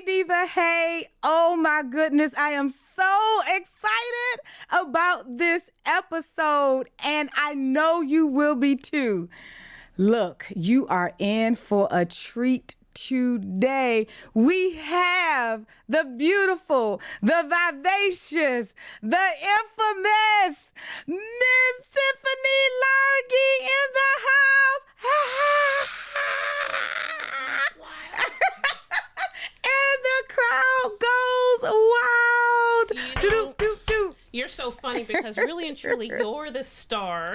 Hey, Diva. Hey. Oh, my goodness. I am so excited about this episode, and I know you will be too. Look, you are in for a treat today. We have the beautiful, the vivacious, the infamous Miss Tiffany Lurky in the house. And the crowd goes wild. You know, you're so funny because really and truly you're the star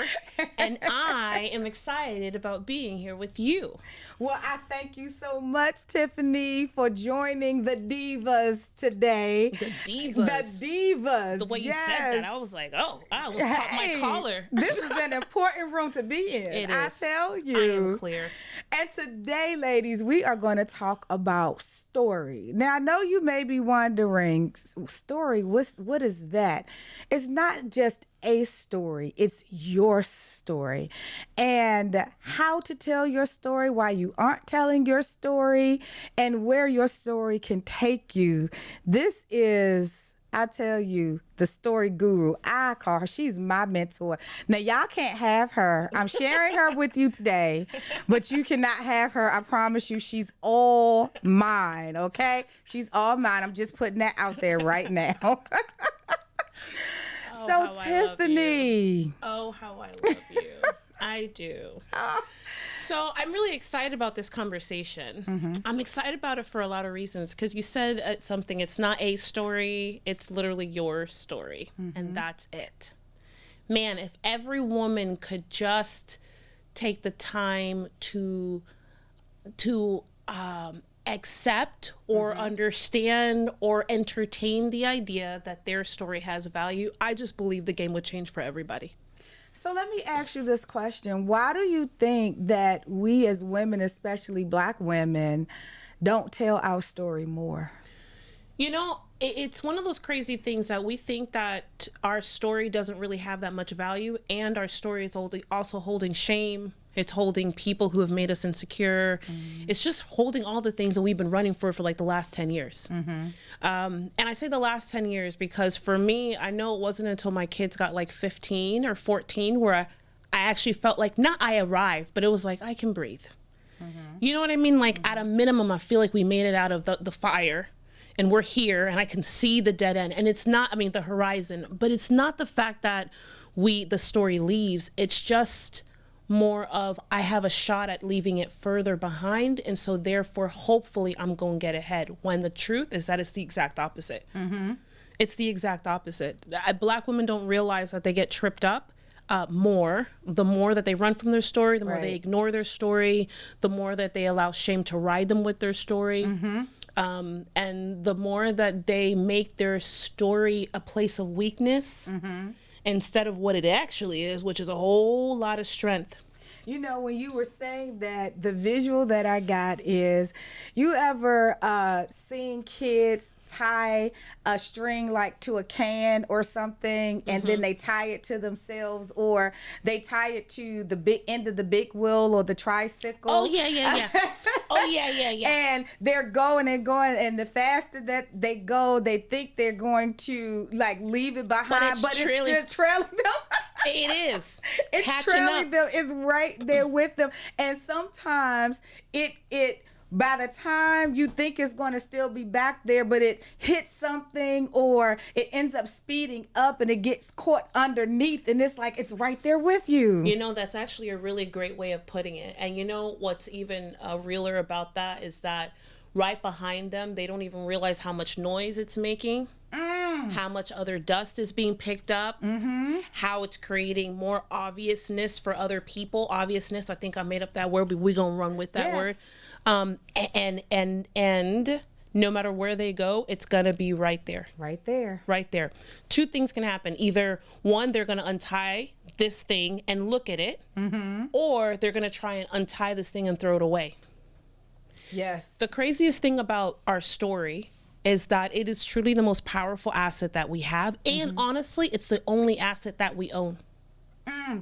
and I am excited about being here with you. Well, I thank you so much, Tiffany, for joining the Divas today. The Divas. The Divas. The way you said that, I was like, oh, I almost caught my collar. This is an important room to be in. It I is. tell you. I am clear. And today, ladies, we are going to talk about story. Now, I know you may be wondering, story, what is that? It's not just a story, it's your story. And how to tell your story, why you aren't telling your story, and where your story can take you. This is, I tell you, the story guru. I call her. She's my mentor. Now, y'all can't have her. I'm sharing her with you today, but you cannot have her. I promise you, she's all mine, okay? She's all mine. I'm just putting that out there right now. So, Tiffany. Oh, how I love you. I do. So I'm really excited about this conversation. Mm-hmm. I'm excited about it for a lot of reasons because you said something. It's not a story. It's literally your story. Mm-hmm. And that's it. Man, if every woman could just take the time to accept or mm-hmm. understand or entertain the idea that their story has value, I just believe the game would change for everybody. So let me ask you this question. Why do you think that we as women, especially Black women, don't tell our story more? You know, it's one of those crazy things that we think that our story doesn't really have that much value, and our story is also holding shame. It's holding people who have made us insecure. Mm-hmm. It's just holding all the things that we've been running for like the last 10 years. Mm-hmm. And I say the last 10 years because for me, I know it wasn't until my kids got like 15 or 14 where I actually felt like, not I arrived, but it was like, I can breathe. Mm-hmm. You know what I mean? Like mm-hmm. at a minimum, I feel like we made it out of the fire. And we're here and I can see the dead end. And it's not, the horizon, but it's not the fact that the story leaves. It's just more of, I have a shot at leaving it further behind. And so therefore, hopefully I'm going to get ahead. When the truth is that it's the exact opposite. Mm-hmm. It's the exact opposite. Black women don't realize that they get tripped up the more that they run from their story, the more they ignore their story, the more that they allow shame to ride them with their story. Mm-hmm. And the more that they make their story a place of weakness mm-hmm. instead of what it actually is, which is a whole lot of strength. You know, when you were saying that, the visual that I got is, you ever seen kids tie a string like to a can or something and mm-hmm. then they tie it to themselves, or they tie it to the big end of the big wheel or the tricycle? Oh yeah. Oh yeah. And they're going and the faster that they go, they think they're going to like leave it behind, but it's just trailing them. It is. It's catching trailing up. them. It's right there with them. And sometimes it by the time you think it's going to still be back there, but it hits something or it ends up speeding up and it gets caught underneath, and it's like it's right there with you. You know, that's actually a really great way of putting it. And you know what's even realer about that is that right behind them, they don't even realize how much noise it's making. How much other dust is being picked up, mm-hmm. how it's creating more obviousness for other people. Obviousness, I think I made up that word, but we're going to run with that word. And no matter where they go, it's going to be right there. Right there. Right there. Two things can happen. Either one, they're going to untie this thing and look at it, mm-hmm. or they're going to try and untie this thing and throw it away. Yes. The craziest thing about our story is that it is truly the most powerful asset that we have. And mm-hmm. honestly, it's the only asset that we own.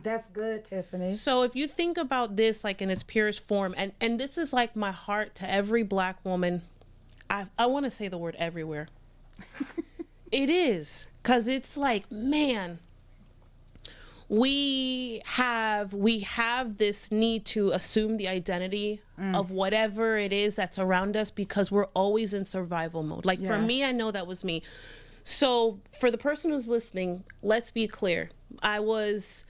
That's good, Tiffany. So if you think about this like in its purest form, and this is like my heart to every Black woman I want to say the word everywhere. It is, because it's like, man, we have this need to assume the identity of whatever it is that's around us, because we're always in survival mode. Like for me, I know that was me. So for the person who's listening, let's be clear. I was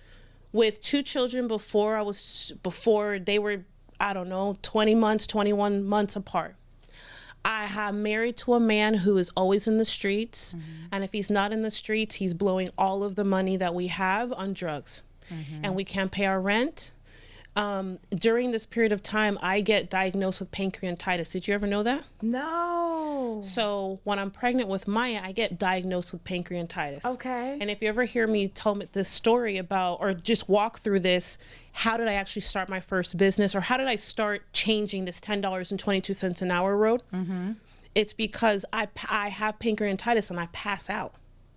with 2 children before they were, I don't know, 20 months, 21 months apart. I am married to a man who is always in the streets. And if he's not in the streets, he's blowing all of the money that we have on drugs. And we can't pay our rent. During this period of time, I get diagnosed with pancreatitis. Did you ever know that? No. So when I'm pregnant with Maya, I get diagnosed with pancreatitis. Okay. And if you ever hear me tell me this story about, or just walk through this, how did I actually start my first business, or how did I start changing this $10.22 an hour road? It's because I have pancreatitis and I pass out.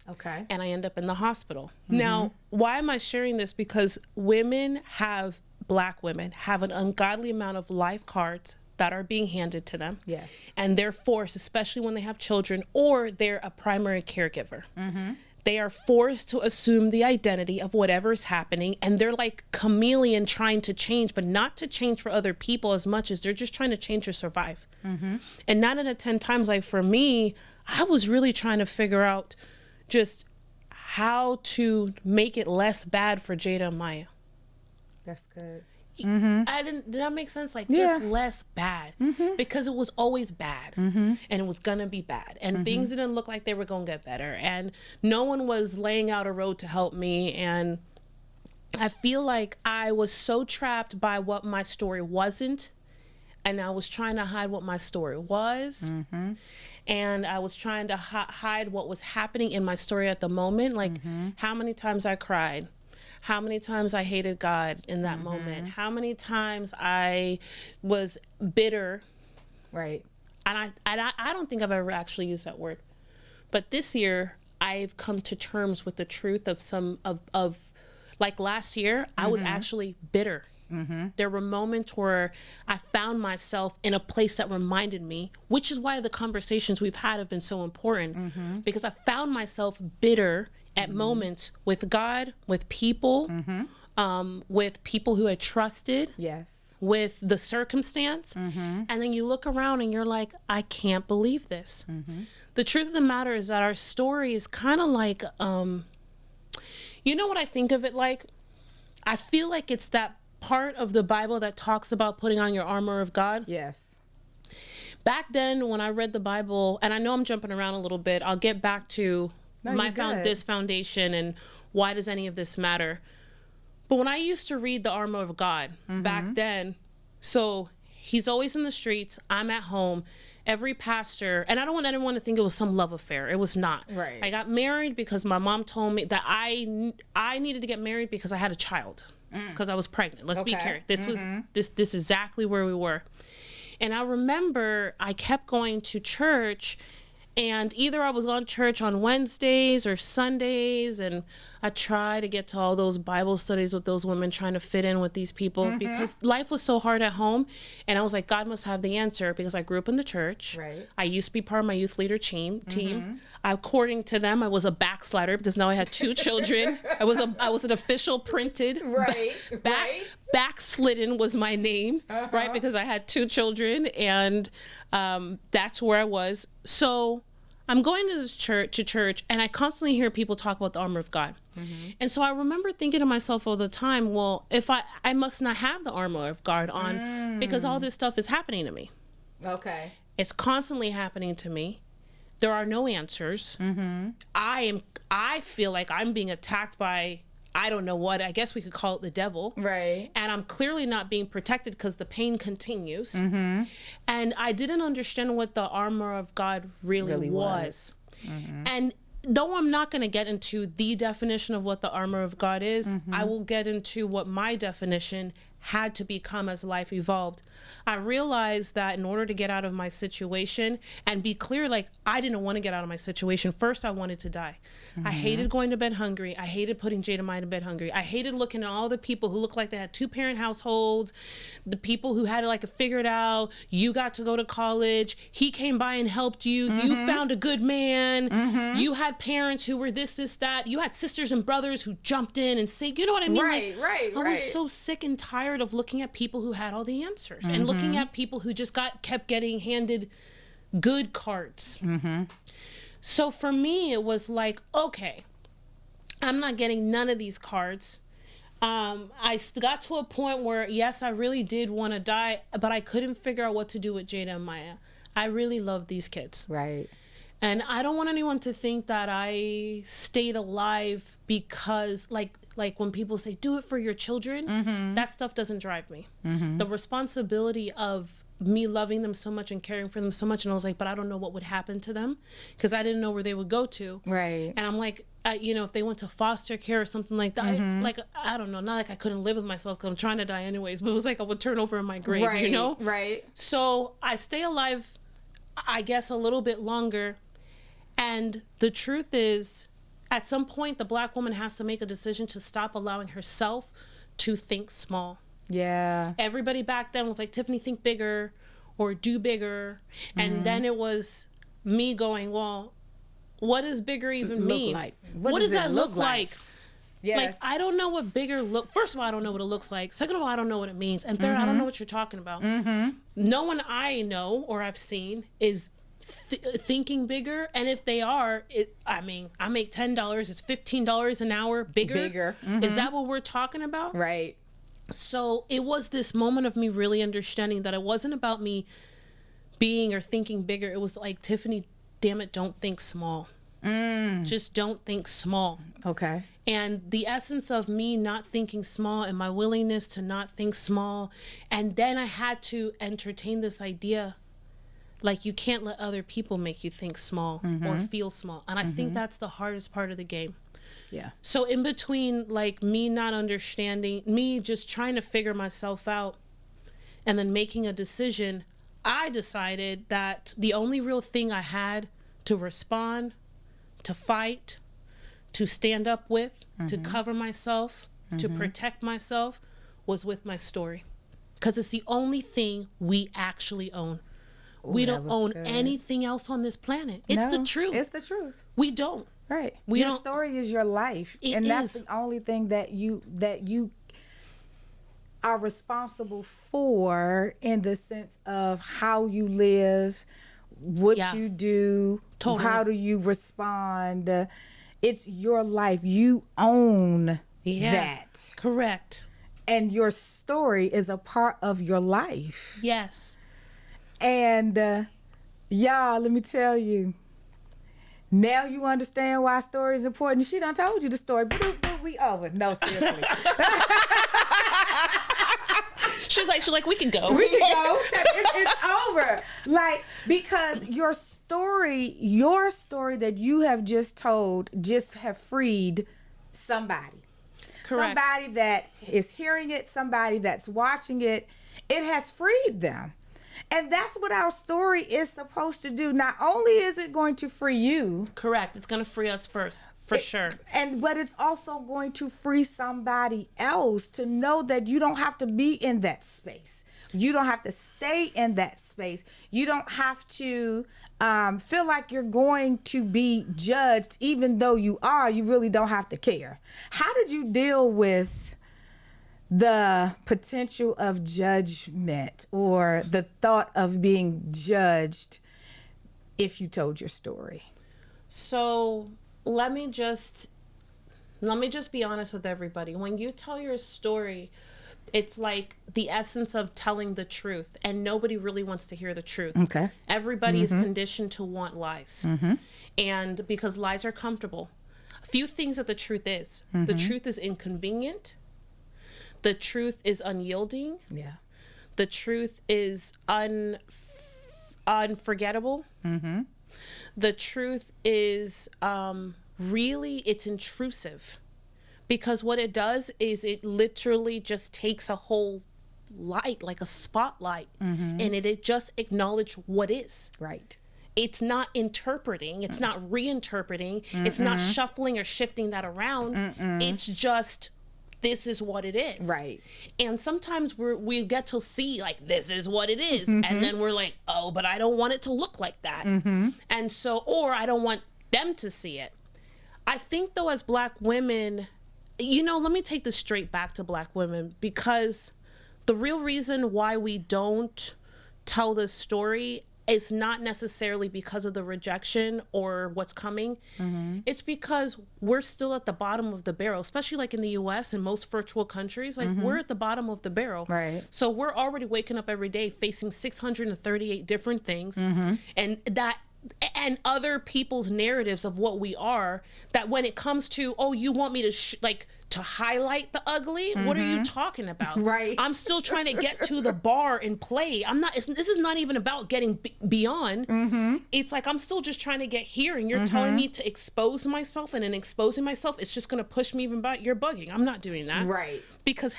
Okay. And I end up in the hospital. Now, why am I sharing this? Because Black women have an ungodly amount of life cards that are being handed to them. Yes. And they're forced, especially when they have children or they're a primary caregiver. They are forced to assume the identity of whatever is happening. And they're like chameleon trying to change, but not to change for other people as much as they're just trying to change to survive. And 9 out of 10 times, like for me, I was really trying to figure out just how to make it less bad for Jada and Maya. That's good. Did that make sense? Like just less bad, because it was always bad, and it was gonna be bad, and things didn't look like they were gonna get better, and no one was laying out a road to help me. And I feel like I was so trapped by what my story wasn't, and I was trying to hide what my story was. And I was trying to hide what was happening in my story at the moment. Like how many times I cried, how many times I hated God in that moment, how many times I was bitter. Right. And I don't think I've ever actually used that word. But this year, I've come to terms with the truth of like last year, I was actually bitter. There were moments where I found myself in a place that reminded me, which is why the conversations we've had have been so important, because I found myself bitter at moments with God, with people who I trusted. Yes. With the circumstance. And then you look around and you're like, I can't believe this. The truth of the matter is that our story is kind of like, you know what I think of it like? I feel like it's that part of the Bible that talks about putting on your armor of God. Yes. Back then when I read the Bible, and I know I'm jumping around a little bit, I'll get back to this foundation and why does any of this matter. But when I used to read the armor of God back then, so he's always in the streets, I'm at home, every pastor, and I don't want anyone to think it was some love affair. It was not. Right. I got married because my mom told me that I needed to get married because I had a child, because I was pregnant. Let's be clear. This was this is exactly where we were. And I remember I kept going to church, and either I was going to church on Wednesdays or Sundays, and I tried to get to all those Bible studies with those women, trying to fit in with these people because life was so hard at home. And I was like, God must have the answer, because I grew up in the church. Right. I used to be part of my youth leader team. According to them, I was a backslider because now I had 2 children. I was an official printed. Backslidden was my name, right? Because I had 2 children, and that's where I was. So I'm going to this church, and I constantly hear people talk about the armor of God. And so I remember thinking to myself all the time, well, if I must not have the armor of God on because all this stuff is happening to me. Okay. It's constantly happening to me. There are no answers. I feel like I'm being attacked by, I don't know what, I guess we could call it the devil. Right. And I'm clearly not being protected because the pain continues. And I didn't understand what the armor of God really was. And though I'm not going to get into the definition of what the armor of God is, I will get into what my definition had to become as life evolved. I realized that in order to get out of my situation and be clear, like, I didn't want to get out of my situation. First, I wanted to die. I hated going to bed hungry. I hated putting Jada and I to bed hungry. I hated looking at all the people who looked like they had 2-parent households, the people who had it like figured out. You got to go to college. He came by and helped you. You found a good man. You had parents who were this, that. You had sisters and brothers who jumped in and saved. You know what I mean? Right, I was so sick and tired of looking at people who had all the answers and looking at people who just kept getting handed good cards. So for me, it was like, okay, I'm not getting none of these cards. I got to a point where, yes, I really did want to die, but I couldn't figure out what to do with Jada and Maya. I really loved these kids. Right. And I don't want anyone to think that I stayed alive because, like when people say, do it for your children, that stuff doesn't drive me. The responsibility of me loving them so much and caring for them so much, and I was like, but I don't know what would happen to them because I didn't know where they would go to. Right. And I'm like, if they went to foster care or something like that, I don't know, not like I couldn't live with myself because I'm trying to die anyways, but it was like I would turn over in my grave, right, you know? Right. So I stay alive, I guess, a little bit longer. And the truth is, at some point, the Black woman has to make a decision to stop allowing herself to think small. Yeah. Everybody back then was like, Tiffany, think bigger or do bigger. And then it was me going, well, what does bigger even mean? Like? What does that look like? Yes. Like, I don't know what bigger first of all, I don't know what it looks like. Second of all, I don't know what it means. And third, I don't know what you're talking about. No one I know or I've seen is thinking bigger. And if they are, I make $10, it's $15 an hour bigger. Is that what we're talking about? Right. So it was this moment of me really understanding that it wasn't about me being or thinking bigger. It was like, Tiffany, damn it, don't think small. Just don't think small. Okay. And the essence of me not thinking small and my willingness to not think small. And then I had to entertain this idea, like, you can't let other people make you think small or feel small. And I think that's the hardest part of the game. Yeah. So in between, like, me not understanding, me just trying to figure myself out and then making a decision, I decided that the only real thing I had to respond, to fight, to stand up with, to cover myself, to protect myself, was with my story. Because it's the only thing we actually own. Ooh, we don't own anything else on this planet. It's the truth. It's the truth. We don't. Right. We your don't, story is your life. And that's the only thing that you are responsible for, in the sense of how you live, what you do, how do you respond. It's your life. You own that. Correct. And your story is a part of your life. Yes. And y'all, let me tell you, now you understand why story is important. She done told you the story. We over. No, seriously. She's like, we can go. We can go. It's over. Like, because your story that you have just told just have freed somebody. Correct. Somebody that is hearing it, somebody that's watching it. It has freed them. And that's what our story is supposed to do. Not only is it going to free you. Correct. It's going to free us first, for sure. But it's also going to free somebody else to know that you don't have to be in that space. You don't have to stay in that space. You don't have to feel like you're going to be judged, even though you are. You really don't have to care. How did you deal with the potential of judgment or the thought of being judged if you told your story? So let me just be honest with everybody. When you tell your story, it's like the essence of telling the truth, and nobody really wants to hear the truth. Okay. Everybody is conditioned to want lies. And because lies are comfortable. A few things that the truth is. The truth is inconvenient. The truth is unyielding. Yeah. The truth is unforgettable. The truth is really, it's intrusive, because what it does is it literally just takes a whole light, like a spotlight, and it just acknowledged what is. Right. It's not interpreting. It's not reinterpreting. It's not shuffling or shifting that around. It's just, this is what it is. Right. And sometimes we get to see, like, this is what it is. And then we're like, oh, but I don't want it to look like that. And so, or I don't want them to see it. I think, though, as Black women, you know, let me take this straight back to Black women, because the real reason why we don't tell this story is not necessarily because of the rejection or what's coming. It's because we're still at the bottom of the barrel, especially like in the US and most virtual countries, like we're at the bottom of the barrel. Right. So we're already waking up every day facing 638 different things, and other people's narratives of what we are, that when it comes to, oh, you want me to to highlight the ugly? What are you talking about? Right. I'm still trying to get to the bar and play. This is not even about getting beyond. It's like, I'm still just trying to get here, and you're telling me to expose myself, and in exposing myself, it's just going to push me even back. You're bugging. I'm not doing that. Right. Because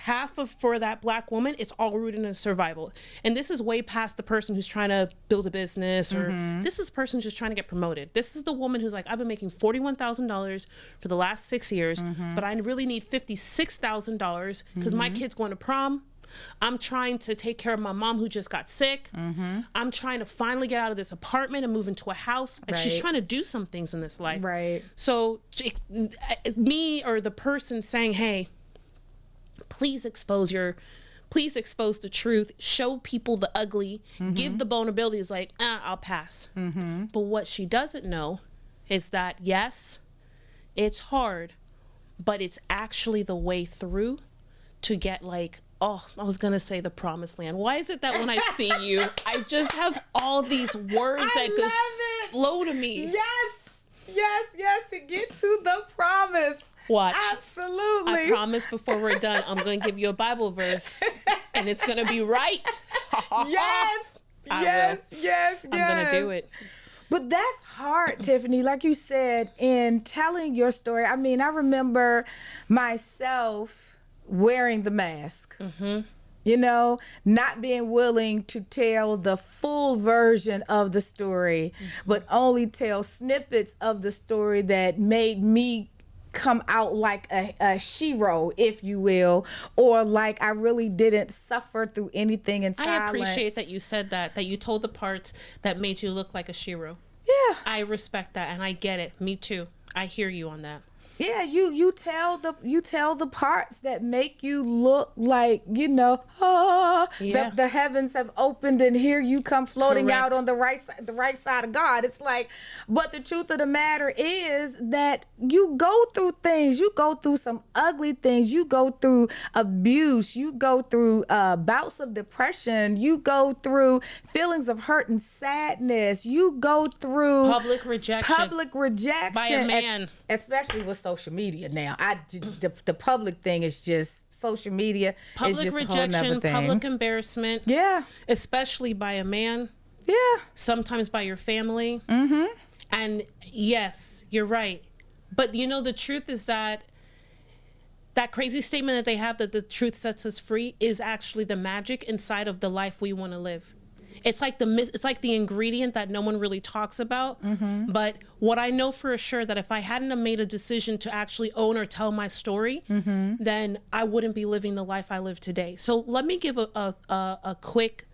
for that Black woman, it's all rooted in survival. And this is way past the person who's trying to build a business, or this is the person just trying to get promoted. This is the woman who's like, I've been making $41,000 for the last 6 years, but I really need $56,000 because my kid's going to prom. I'm trying to take care of my mom who just got sick. I'm trying to finally get out of this apartment and move into a house. Like, she's trying to do some things in this life. Right. So me, or the person saying, hey, please expose the truth, show people the ugly, give the vulnerability, is like, I'll pass. But what she doesn't know is that, yes, it's hard, but it's actually the way through to get, like, oh, I was going to say the promised land. Why is it that when I see you, I just have all these words that just flow to me? Yes, to get to the promise. Watch. Absolutely. I promise before we're done, I'm going to give you a Bible verse, and it's going to be right. Yes. I'm going to do it. But that's hard, Tiffany. Like you said, in telling your story, I mean, I remember myself wearing the mask. You know, not being willing to tell the full version of the story, but only tell snippets of the story that made me come out like a shero, if you will, or like I really didn't suffer through anything in silence. I appreciate that you said that you told the parts that made you look like a shero. Yeah. I respect that, and I get it. Me too. I hear you on that. Yeah, you tell the parts that make you look like, you know, the heavens have opened and here you come floating out on the right side of God. It's like, but the truth of the matter is that you go through things. You go through some ugly things. You go through abuse. You go through bouts of depression. You go through feelings of hurt and sadness. You go through public rejection by a man, especially with social media now. The public thing is just social media. Public rejection, public embarrassment. Yeah. Especially by a man. Yeah. Sometimes by your family. And yes, you're right. But you know, the truth is that crazy statement that they have, that the truth sets us free, is actually the magic inside of the life we want to live. It's like the ingredient that no one really talks about. But what I know for sure, that if I hadn't have made a decision to actually own or tell my story, then I wouldn't be living the life I live today. So let me give a quick,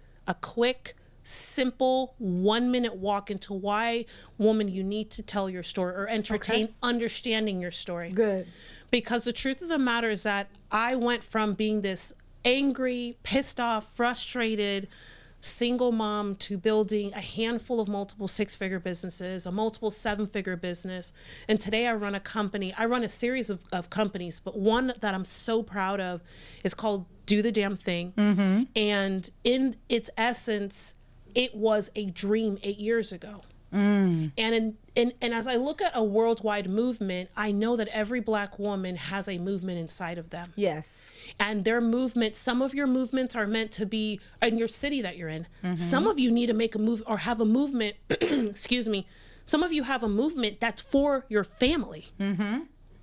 simple 1-minute walk into why, woman, you need to tell your story or entertain understanding your story. Good. Because the truth of the matter is that I went from being this angry, pissed off, frustrated single mom to building a handful of multiple 6-figure businesses, a multiple 7-figure business. And today I run a company. I run a series of companies, but one that I'm so proud of is called Do the Damn Thing. And in its essence, it was a dream 8 years ago. And as I look at a worldwide movement, I know that every Black woman has a movement inside of them. Yes. And their movement, some of your movements are meant to be in your city that you're in. Some of you need to make a move or have a movement, excuse me. Some of you have a movement that's for your family.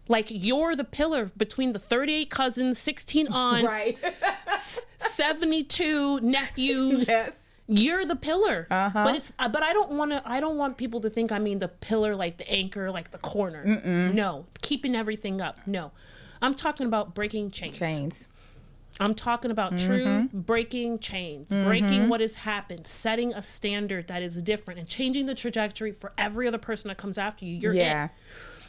Like, you're the pillar between the 38 cousins, 16 aunts, 72 nephews. Yes. You're the pillar. But I don't want people to think I mean the pillar, like the anchor, like the corner. No, keeping everything up. No, I'm talking about breaking chains. I'm talking about true breaking chains, breaking what has happened, setting a standard that is different and changing the trajectory for every other person that comes after you. You're it.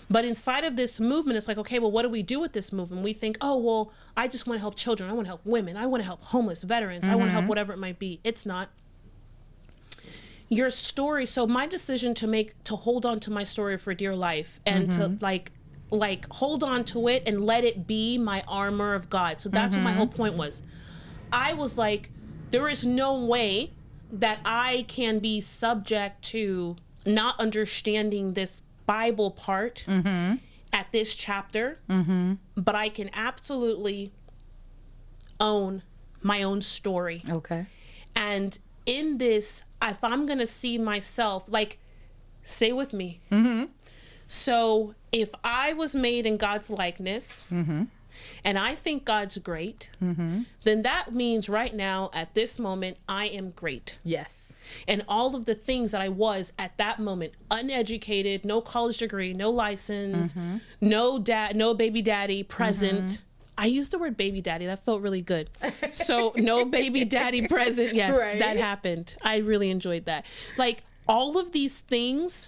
But inside of this movement, it's like, okay, well, what do we do with this movement? We think, oh, well, I just want to help children. I want to help women. I want to help homeless veterans. I want to help whatever it might be. It's not. Your story. So my decision to hold on to my story for dear life and to like hold on to it and let it be my armor of God. So that's what my whole point was. I was like, there is no way that I can be subject to not understanding this Bible part at this chapter, but I can absolutely own my own story. Okay. And in this, if I'm going to see myself, like, stay with me. So if I was made in God's likeness and I think God's great, then that means right now at this moment, I am great. Yes. And all of the things that I was at that moment, uneducated, no college degree, no license, no baby daddy present. I used the word baby daddy. That felt really good. So no baby daddy present. Yes, right. That happened. I really enjoyed that. Like all of these things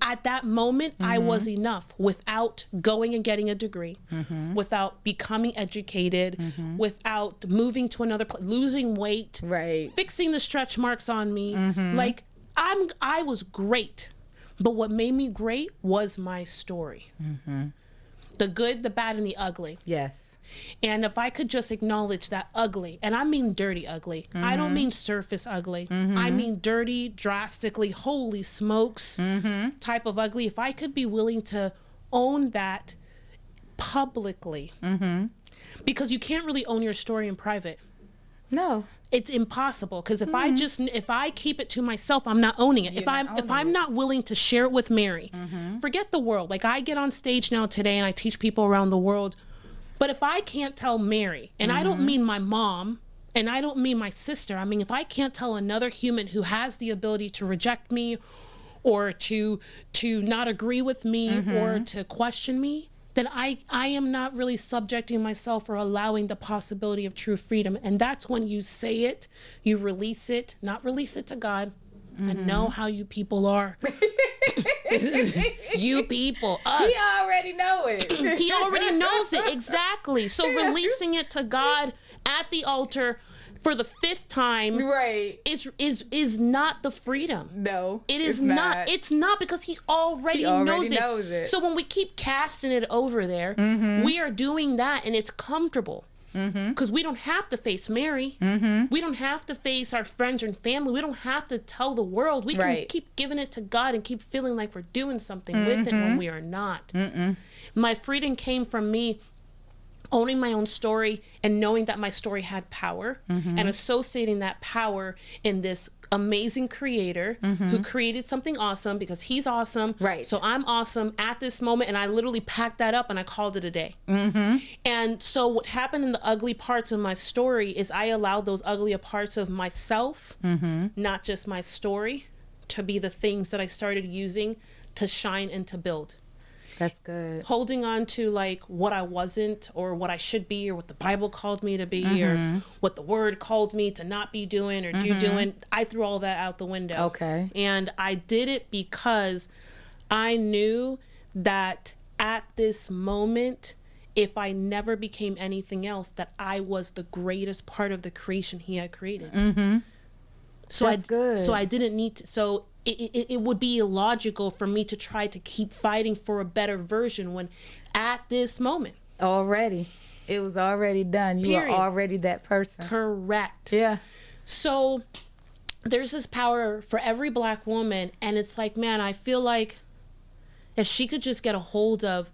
at that moment, I was enough without going and getting a degree, without becoming educated, without moving to another place, losing weight, fixing the stretch marks on me. Like I was great. But what made me great was my story. The good, the bad, and the ugly. Yes. And if I could just acknowledge that ugly, and I mean dirty ugly. I don't mean surface ugly. I mean dirty, drastically, holy smokes type of ugly. If I could be willing to own that publicly. Because you can't really own your story in private. No. It's impossible because if I keep it to myself, I'm not owning it. If I'm not willing to share it with Mary, forget the world. Like I get on stage now today and I teach people around the world. But if I can't tell Mary, and I don't mean my mom, and I don't mean my sister, I mean if I can't tell another human who has the ability to reject me or to not agree with me or to question me, then I am not really subjecting myself or allowing the possibility of true freedom. And that's when you say it, you release it, not release it to God. I know how you people are. You people, us. He already know it. He already knows it, exactly. So releasing it to God at the altar for the 5th time is not the freedom. No, it is not. It's not because he already knows it. So when we keep casting it over there, we are doing that and it's comfortable because we don't have to face Mary. We don't have to face our friends and family. We don't have to tell the world. We can keep giving it to God and keep feeling like we're doing something with it when we are not. My freedom came from me owning my own story and knowing that my story had power and associating that power in this amazing creator who created something awesome because he's awesome. Right. So I'm awesome at this moment. And I literally packed that up and I called it a day. And so what happened in the ugly parts of my story is I allowed those ugly parts of myself, not just my story, to be the things that I started using to shine and to build. That's good. Holding on to like what I wasn't or what I should be or what the Bible called me to be or what the word called me to not be doing or do doing. I threw all that out the window. Okay. And I did it because I knew that at this moment, if I never became anything else, that I was the greatest part of the creation he had created. So that's good. So I didn't need to. So it would be illogical for me to try to keep fighting for a better version when at this moment. Already. It was already done. You are already that person. Correct. Yeah. So there's this power for every Black woman. And it's like, man, I feel like if she could just get a hold of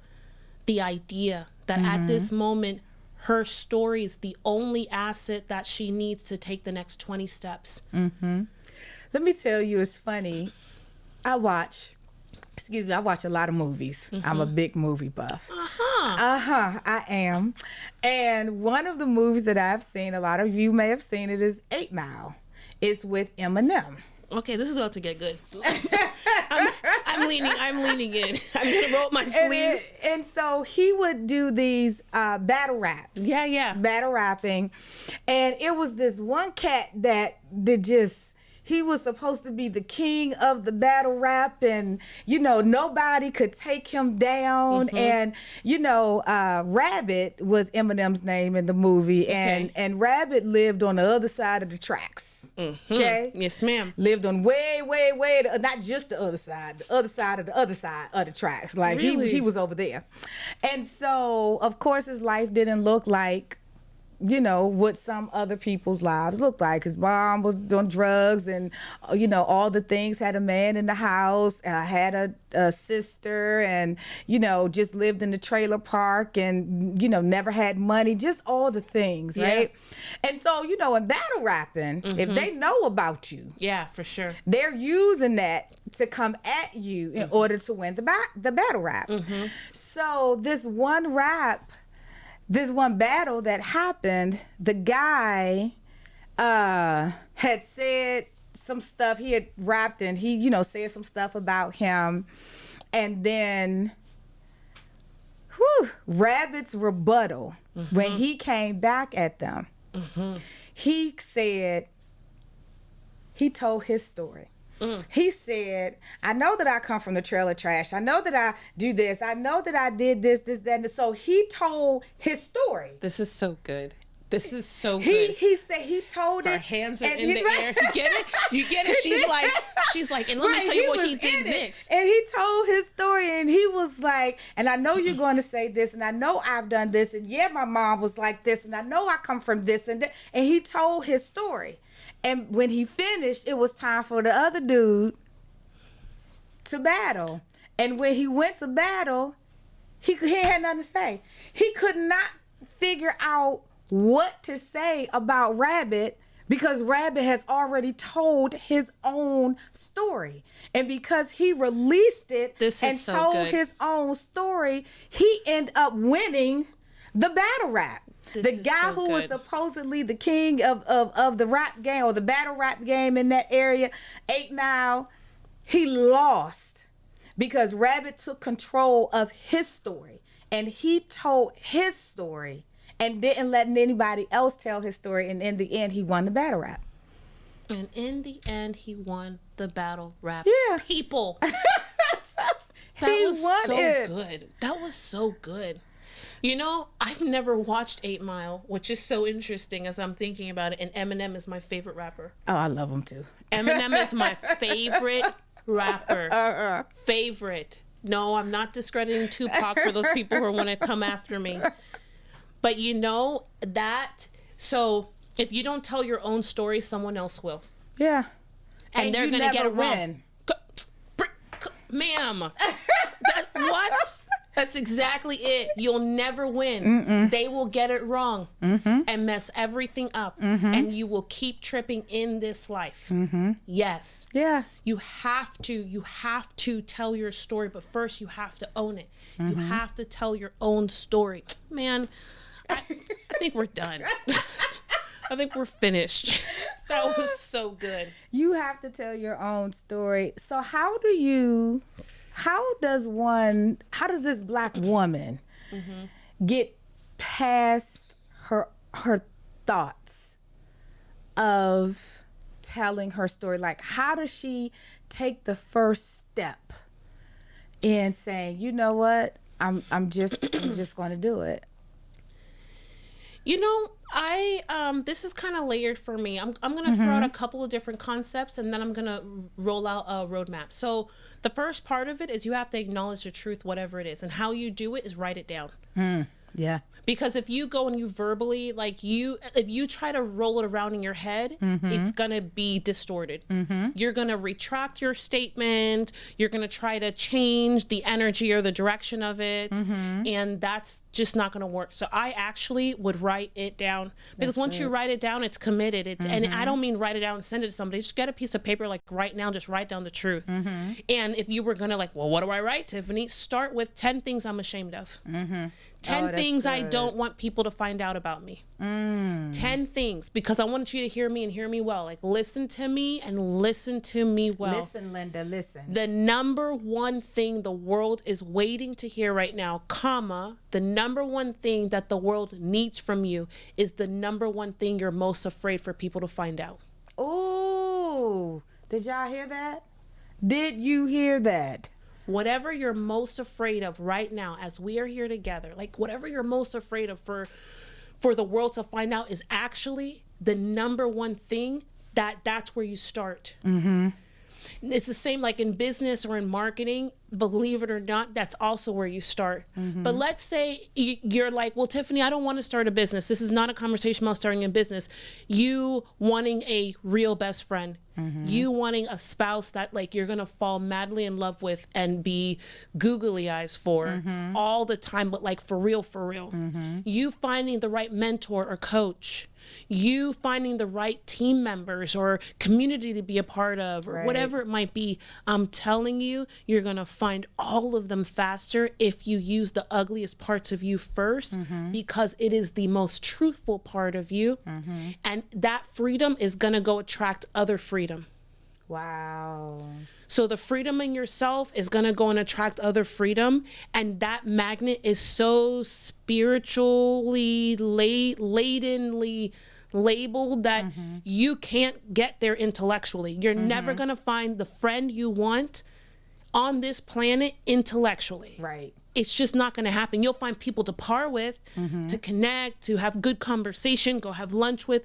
the idea that at this moment, her story is the only asset that she needs to take the next 20 steps. Let me tell you, it's funny. I watch excuse me, I watch a lot of movies. I'm a big movie buff. I am. And one of the movies that I've seen, a lot of you may have seen it, is 8 Mile. It's with Eminem. Okay, this is about to get good. I'm leaning in. I'm gonna roll up my sleeves. And so he would do these battle raps. Yeah. Battle rapping. And it was this one cat that did just, he was supposed to be the king of the battle rap, and, you know, nobody could take him down. And, you know, Rabbit was Eminem's name in the movie, and Rabbit lived on the other side of the tracks. Okay? Yes, ma'am. Lived on way, not just the other side of the tracks. Like, Really? he was over there. And so, of course, his life didn't look like, you know, what some other people's lives looked like. His mom was doing drugs and, you know, all the things, had a man in the house, had a sister, and, you know, just lived in the trailer park and, you know, never had money, just all the things, right? And so, you know, in battle rapping, if they know about you, Yeah, for sure. they're using that to come at you in order to win the battle rap. So this one battle that happened, the guy had said some stuff. He had rapped and he, you know, said some stuff about him. And then Rabbit's rebuttal, when he came back at them, he said, he told his story. He said, I know that I come from the trailer trash. I know that I do this. I know that I did this, that. And so he told his story. This is so good. This is so good. He said he told it. Her hands are in the air. You get it? You get it? She's like, and let me tell you what he did next. And he told his story, and he was like, and I know you're going to say this, and I know I've done this, and yeah, my mom was like this, and I know I come from this and that. And he told his story. And when he finished, it was time for the other dude to battle. And when he went to battle, he had nothing to say. He could not figure out what to say about Rabbit because Rabbit has already told his own story. And because he released it and told his own story, he ended up winning the battle rap. The guy who was supposedly the king of the rap game or the battle rap game in that area, 8 Mile, he lost because Rabbit took control of his story. And he told his story and didn't let anybody else tell his story. And in the end, he won the battle rap. And in the end, he won the battle rap. Yeah. People. That was so good. That was so good. You know, I've never watched 8 Mile, which is so interesting as I'm thinking about it. And Eminem is my favorite rapper. Oh, I love him too. Eminem is my favorite rapper. Favorite. No, I'm not discrediting Tupac for those people who want to come after me. But you know that, so if you don't tell your own story, someone else will. Yeah. And they're going to get it wrong. Ma'am. What? That's exactly it. You'll never win. They will get it wrong and mess everything up. And you will keep tripping in this life. Yes. Yeah. You have to tell your story, but first you have to own it. You have to tell your own story. Man, I think we're done. I think we're finished. That was so good. You have to tell your own story. So how does this Black woman get past her thoughts of telling her story? Like, how does she take the first step in saying, you know what, I'm just going to do it? You know, this is kind of layered for me. I'm going to throw out a couple of different concepts and then I'm going to roll out a roadmap. So the first part of it is you have to acknowledge the truth, whatever it is. And how you do it is write it down. Yeah. Because if you go and you verbally, if you try to roll it around in your head, it's going to be distorted. You're going to retract your statement. You're going to try to change the energy or the direction of it. And that's just not going to work. So I actually would write it down, because once you write it down, it's committed. And I don't mean write it down and send it to somebody. Just get a piece of paper, like right now, just write down the truth. And if you were going to well, what do I write, Tiffany? Start with 10 things I'm ashamed of. 10 things I don't want people to find out about me. 10 things, because I want you to hear me and hear me well. Like, listen to me and listen to me well. Listen, Linda, listen. The number one thing the world is waiting to hear right now, the number one thing that the world needs from you is the number one thing you're most afraid for people to find out. Oh, did y'all hear that? Did you hear that? Whatever you're most afraid of right now, as we are here together, like whatever you're most afraid of for the world to find out is actually the number one thing that's where you start. It's the same like in business or in marketing, believe it or not, that's also where you start. But let's say you're like, well, Tiffany, I don't want to start a business. This is not a conversation about starting a business. You wanting a real best friend, you wanting a spouse that like you're going to fall madly in love with and be googly eyes for all the time, but like for real. You finding the right mentor or coach, you finding the right team members or community to be a part of, or whatever it might be. I'm telling you, you're going to find all of them faster if you use the ugliest parts of you first, because it is the most truthful part of you. And that freedom is going to go attract other freedom. Wow. So the freedom in yourself is going to go and attract other freedom. And that magnet is so spiritually ladenly labeled that you can't get there intellectually. You're never going to find the friend you want on this planet intellectually. Right. It's just not going to happen. You'll find people to par with, to connect, to have good conversation, go have lunch with.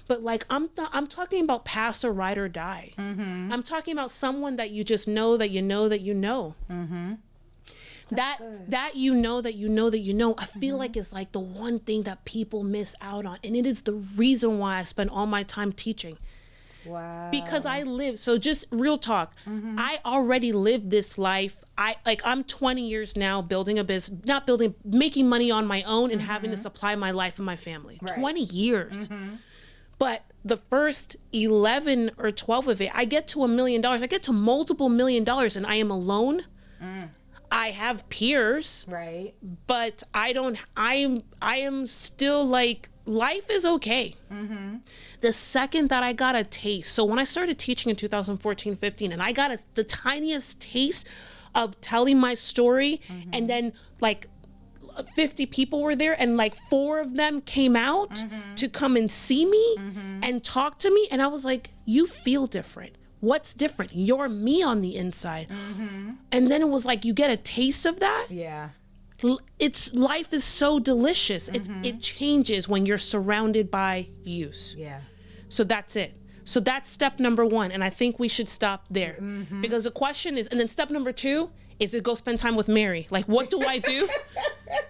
But like, I'm talking about pass or ride or die. I'm talking about someone that you just know that you know that you know. That you know that you know that you know. I feel like it's like the one thing that people miss out on. And it is the reason why I spend all my time teaching. Wow. Because I live, so just real talk. I already lived this life. I'm 20 years now building a business, making money on my own and having to supply my life and my family. 20 years. But the first 11 or 12 of it, I get to $1 million. I get to multiple $1 million and I am alone. I have peers. Right. But I am still like, life is okay. The second that I got a taste, so when I started teaching in 2014-15 and I got the tiniest taste of telling my story, and then like 50 people were there and like 4 of them came out to come and see me and talk to me, and I was like, you feel different. What's different? You're me on the inside. And then it was like, you get a taste of that. Yeah. Life is so delicious. It changes when you're surrounded by use. Yeah. So that's it. So that's step number 1. And I think we should stop there because the question is, and then step number 2 is to go spend time with Mary. Like, what do I do?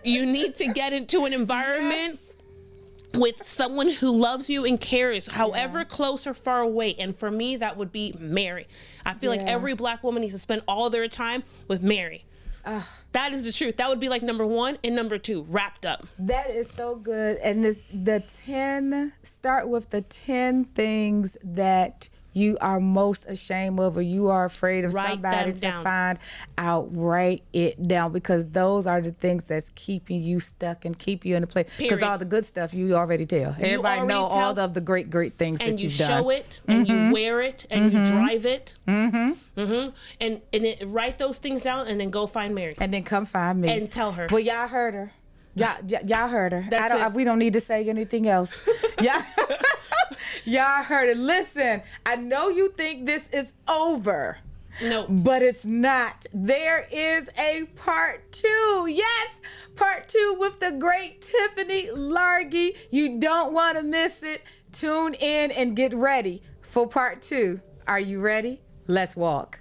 You need to get into an environment with someone who loves you and cares, however close or far away. And for me, that would be Mary. I feel like every Black woman needs to spend all their time with Mary. That is the truth. That would be like number 1 and number 2 wrapped up. That is so good. And start with the 10 things that you are most ashamed of, or you are afraid of somebody to find out. Write it down, because those are the things that's keeping you stuck and keep you in a place. Because all the good stuff you already tell. Everybody know all of the great things that you've done. And you show it, and you wear it, and you drive it. And write those things down, and then go find Mary. And then come find me. And tell her. Well, y'all heard her. Y'all heard her. That's it. We don't need to say anything else. Y'all heard it. Listen, I know you think this is over. No. But it's not. There is a part 2. Yes, part 2 with the great Tiffany Largie. You don't want to miss it. Tune in and get ready for part 2. Are you ready? Let's walk.